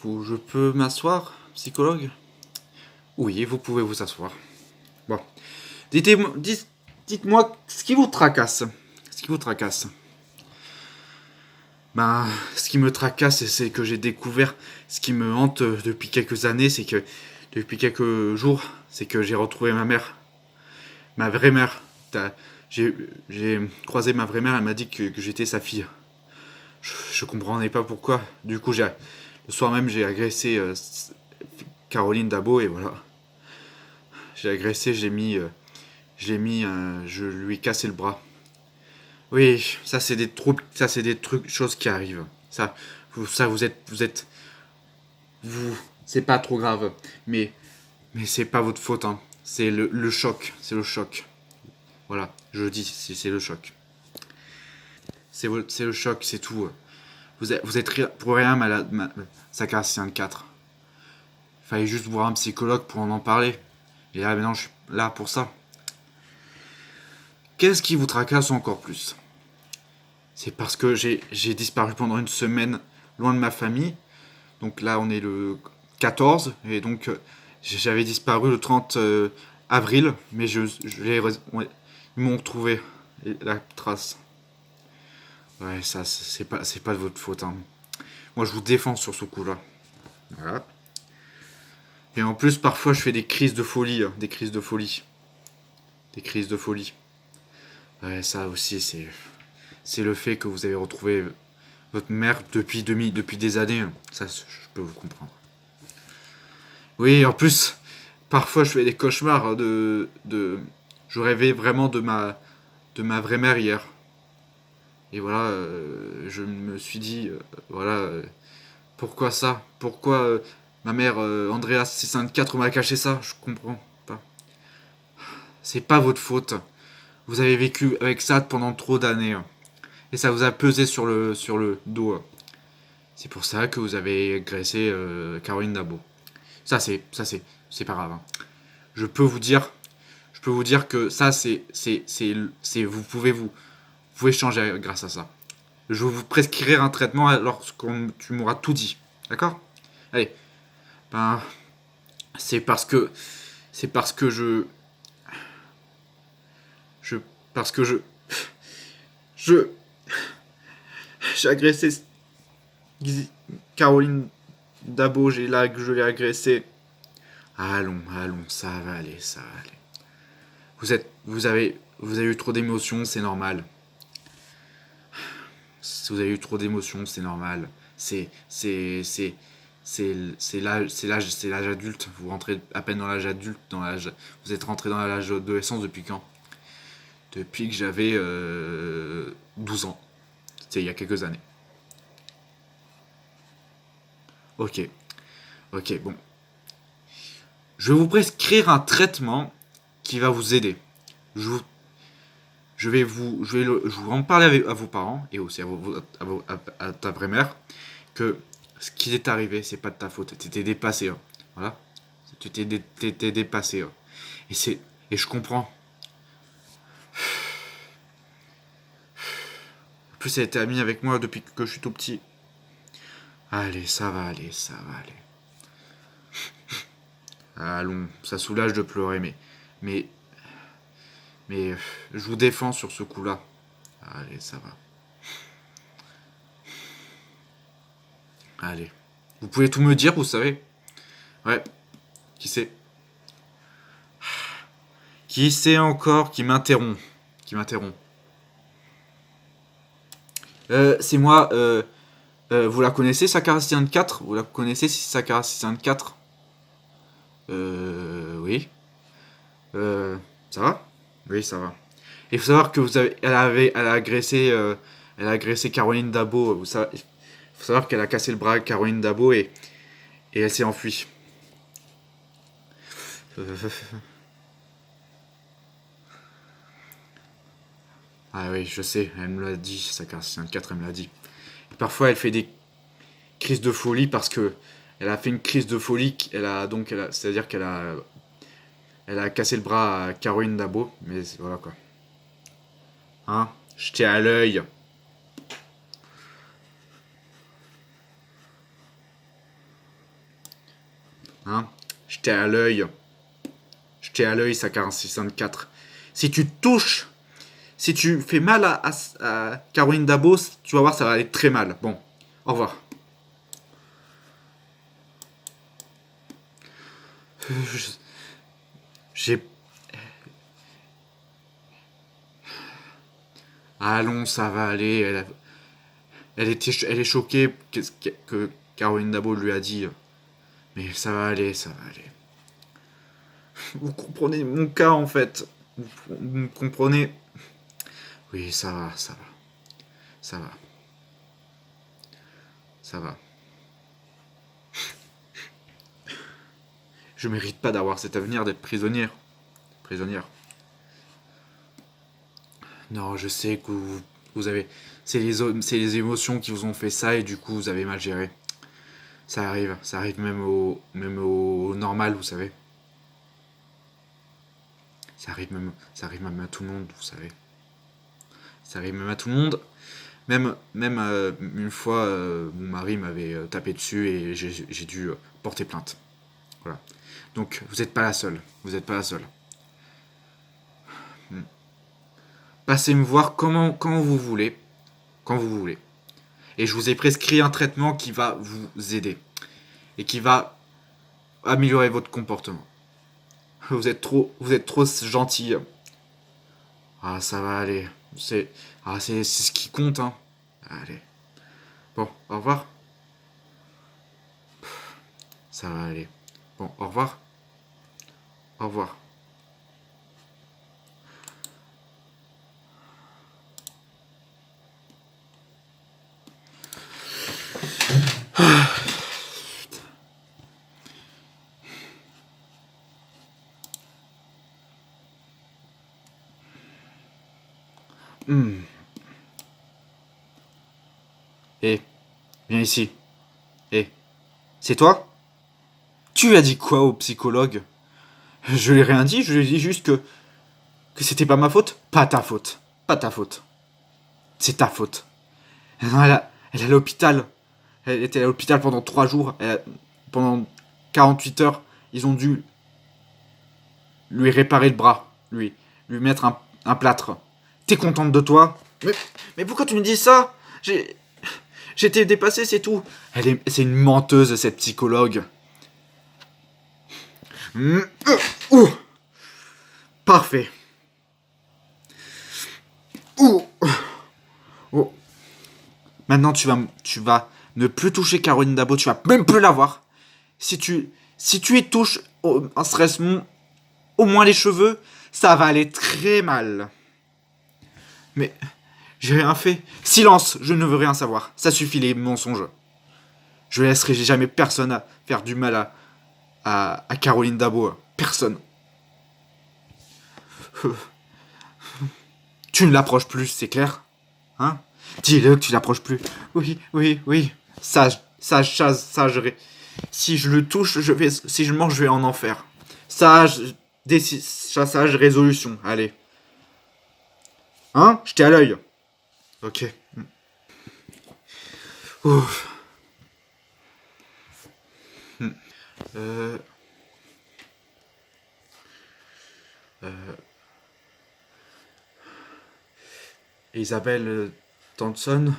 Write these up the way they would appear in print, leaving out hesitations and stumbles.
Je peux m'asseoir, psychologue? Oui, vous pouvez vous asseoir. Bon. Dites-moi ce qui vous tracasse. Ce qui vous tracasse. Ben, ce qui me tracasse, c'est que j'ai découvert ce qui me hante depuis quelques années, c'est que depuis quelques jours, c'est que j'ai retrouvé ma mère, ma vraie mère. J'ai croisé ma vraie mère, elle m'a dit que j'étais sa fille. Je comprenais pas pourquoi. Du coup, le soir même, j'ai agressé Caroline Dabo et voilà. J'ai agressé, je lui ai cassé le bras. Oui, ça c'est des troubles, ça c'est des trucs, choses qui arrivent. Vous, c'est pas trop grave, mais c'est pas votre faute, hein. C'est le choc, c'est le choc. Voilà, je le dis, c'est le choc. C'est le choc, c'est tout. Vous êtes pour rien malade, Sakara 4. Fallait juste voir un psychologue pour en parler. Et là, maintenant, je suis là pour ça. Qu'est-ce qui vous tracasse encore plus? C'est parce que j'ai disparu pendant une semaine loin de ma famille. Donc là, on est le 14. Et donc, j'avais disparu le 30 avril. Mais ouais, ils m'ont retrouvé la trace. Ouais, ça, c'est pas de votre faute, hein. Moi, je vous défends sur ce coup-là. Voilà. Et en plus, parfois, je fais des crises de folie. Des crises de folie. Des crises de folie. Ouais, ça aussi, c'est le fait que vous avez retrouvé votre mère depuis des années. Ça, je peux vous comprendre. Oui, en plus, parfois, je fais des cauchemars je rêvais vraiment de ma vraie mère hier. Et voilà, je me suis dit, voilà, pourquoi ça? Pourquoi ma mère, Andreas 654, m'a caché ça? Je comprends pas. C'est pas votre faute. Vous avez vécu avec ça pendant trop d'années. Et ça vous a pesé sur le dos. C'est pour ça que vous avez agressé Caroline Dabo. C'est pas grave, hein. Je peux vous dire, je peux vous dire que ça, vous pouvez changer grâce à ça. Je vais vous prescrire un traitement lorsqu'on tu m'auras tout dit, d'accord? Allez, ben, c'est parce que, c'est je, parce que je, j'ai agressé Caroline Dabo, je l'ai agressée. Allons, ça va aller, ça va aller. Vous avez eu trop d'émotions, c'est normal. Si vous avez eu trop d'émotions, c'est normal. C'est l'âge adulte. Vous rentrez à peine dans l'âge adulte, vous êtes rentré dans l'âge d'adolescence depuis quand? Depuis que j'avais 12 ans. C'était il y a quelques années. Ok, ok, bon. Je vais vous prescrire un traitement qui va vous aider. Je, vous, je vais en parler à vos parents et aussi à ta vraie mère que ce qui est arrivé, c'est pas de ta faute. Tu t'es dépassé, hein. Voilà. T'es dépassé, hein. Et c'est et je comprends. En plus, elle était amie avec moi depuis que je suis tout petit. Allez, ça va aller, ça va aller. Allons, ça soulage de pleurer, mais, mais je vous défends sur ce coup-là. Allez, ça va. Allez. Vous pouvez tout me dire, vous savez? Ouais. Qui c'est? Qui c'est encore qui m'interrompt? Qui m'interrompt? C'est moi. Vous la connaissez, Sakara 4? Vous la connaissez, Sakara 4? Oui. Ça va? Oui, ça va. Il faut savoir que elle a agressé Caroline Dabo. Il faut savoir qu'elle a cassé le bras à Caroline Dabo et elle s'est enfuie. Ah oui, je sais, elle me l'a dit, Sakara 4, elle me l'a dit. Et parfois, elle fait des crises de folie parce que elle a fait une crise de folie. C'est-à-dire elle a cassé le bras à Caroline Dabo, mais voilà quoi. Hein? J'étais à l'œil. Hein? J'étais à l'œil. J'étais à l'œil, sa 46-24. Si tu touches, si tu fais mal à Caroline Dabos, tu vas voir, ça va aller très mal. Bon, au revoir. J'ai... Allons, ça va aller. Elle est choquée que Caroline Dabos lui a dit. Mais ça va aller, ça va aller. Vous comprenez mon cas, en fait. Vous comprenez. Oui, ça va, ça va. Ça va. Ça va. Je mérite pas d'avoir cet avenir d'être prisonnière. Prisonnière. Non, je sais que vous avez... c'est les émotions qui vous ont fait ça et du coup vous avez mal géré. Ça arrive même au normal, vous savez. Ça arrive même à tout le monde, vous savez. Ça arrive même à tout le monde. Même une fois, mon mari m'avait tapé dessus et j'ai dû porter plainte. Voilà. Donc vous n'êtes pas la seule. Vous n'êtes pas la seule. Passez me voir quand vous voulez. Quand vous voulez. Et je vous ai prescrit un traitement qui va vous aider. Et qui va améliorer votre comportement. Vous êtes trop gentil. Ah, ça va aller. C'est ce qui compte, hein. Allez. Bon, au revoir. Ça va aller. Bon, au revoir. Au revoir. Hmm. Eh, viens ici. Eh, c'est toi? Tu lui as dit quoi au psychologue? Je lui ai rien dit, je lui ai dit juste que c'était pas ma faute. Pas ta faute. Pas ta faute. C'est ta faute. Non, elle est à l'hôpital. Elle était à l'hôpital pendant 3 jours. Pendant 48 heures, ils ont dû lui réparer le bras. Lui mettre un plâtre. T'es contente de toi? Mais pourquoi tu me dis ça? J'étais dépassé, c'est tout. C'est une menteuse, cette psychologue. Ouh, parfait. Ouh. Oh. Maintenant, tu vas ne plus toucher Caroline Dabot. Tu vas même plus la voir. Si tu y touches un stress, au moins les cheveux, ça va aller très mal. Mais j'ai rien fait. Silence, je ne veux rien savoir. Ça suffit les mensonges. Je laisserai jamais personne à faire du mal à Caroline Dabot. Personne. Tu ne l'approches plus, c'est clair? Hein? Dis-le que tu l'approches plus. Oui, oui, oui. Sage. Si je le touche, si je mange, je vais en enfer. Sage, sage, résolution. Allez. Hein? J'étais à l'œil. Ok. Ouf. Euh... Isabelle Thompson.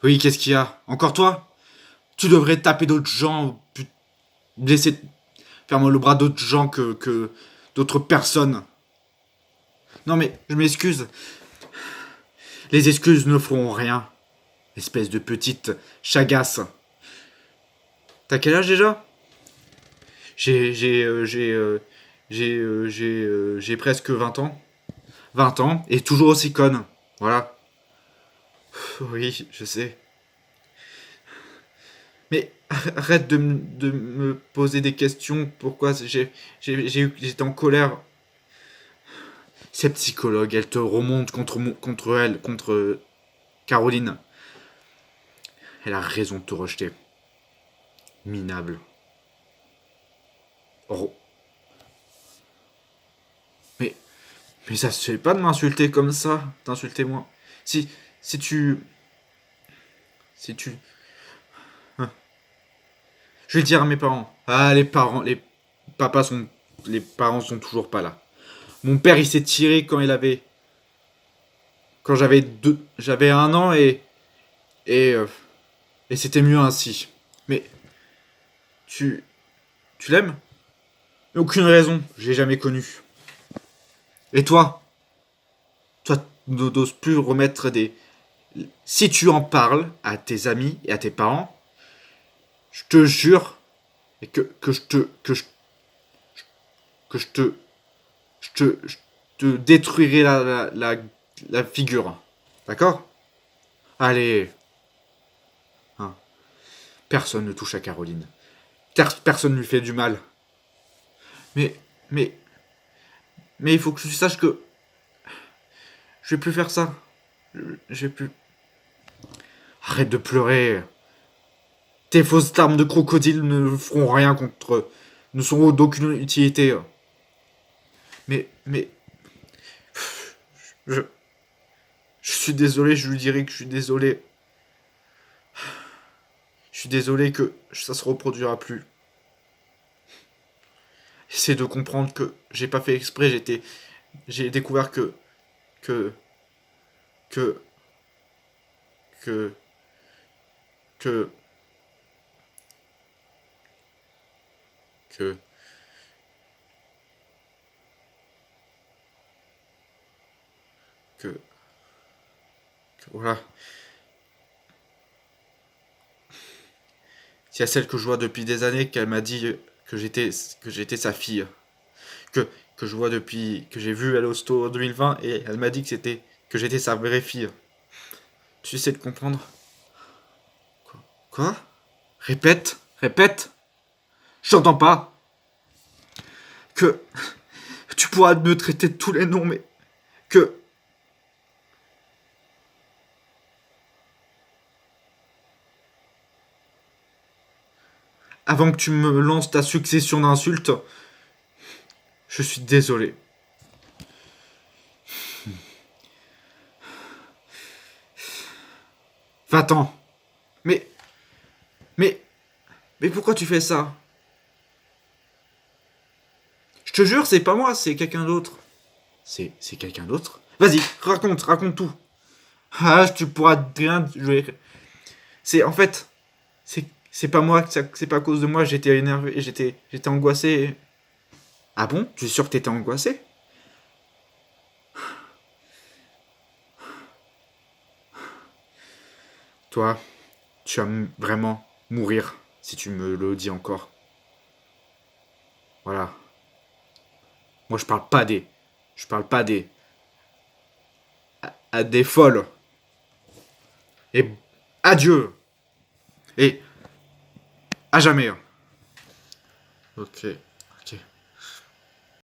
Oui, qu'est-ce qu'il y a? Encore toi? Tu devrais taper d'autres gens, blesser, faire le bras d'autres gens que d'autres personnes. Non mais, je m'excuse. Les excuses ne feront rien. Espèce de petite chagasse. T'as quel âge déjà? J'ai presque 20 ans. 20 ans, et toujours aussi conne. Voilà. Oui, je sais. Mais arrête de me poser des questions. Pourquoi j'étais en colère. Cette psychologue, elle te remonte contre elle, contre Caroline. Elle a raison de te rejeter. Minable. Oh. Mais ça se fait pas de m'insulter comme ça. T'insulter moi. Si, si tu... Si tu... Hein. Je vais dire à mes parents. Ah, les parents, papas sont, les parents sont toujours pas là. Mon père, il s'est tiré quand j'avais 1 an et, euh, et c'était mieux ainsi. Mais tu, tu l'aimes? Aucune raison, je l'ai jamais connu. Et toi, n'oses plus remettre des. Si tu en parles à tes amis et à tes parents, je te jure et que je te détruirai la figure. D'accord? Allez, hein. Personne ne touche à Caroline. Personne ne lui fait du mal. Mais, mais, mais il faut que tu saches que je vais plus faire ça. Je vais plus. Arrête de pleurer. Tes fausses larmes de crocodile ne feront rien contre. Ne sont d'aucune utilité. Mais, je, je suis désolé, je lui dirai que je suis désolé. Je suis désolé que ça se reproduira plus. Essaie de comprendre que j'ai pas fait exprès, j'ai découvert que, que, que, que, que, que, voilà. Il y a celle que je vois depuis des années qu'elle m'a dit que j'étais sa fille. Que, que je vois depuis, que j'ai vu à l'hosto en 2020 et elle m'a dit que j'étais sa vraie fille. Tu essaies de comprendre? Quoi? Répète, répète. J'entends pas. Que tu pourras me traiter de tous les noms, mais que avant que tu me lances ta succession d'insultes, je suis désolé. Va-t'en. Mais, mais, mais pourquoi tu fais ça? Je te jure, c'est pas moi, c'est quelqu'un d'autre. C'est quelqu'un d'autre? Vas-y, raconte tout. Ah, tu pourras rien. C'est en fait, c'est pas moi, c'est pas à cause de moi. J'étais énervé, j'étais angoissé. Ah bon? Tu es sûr que t'étais angoissé? Toi, tu vas vraiment mourir si tu me le dis encore. Voilà. Moi, je parle pas à des folles. Et adieu. Et à jamais. Ok.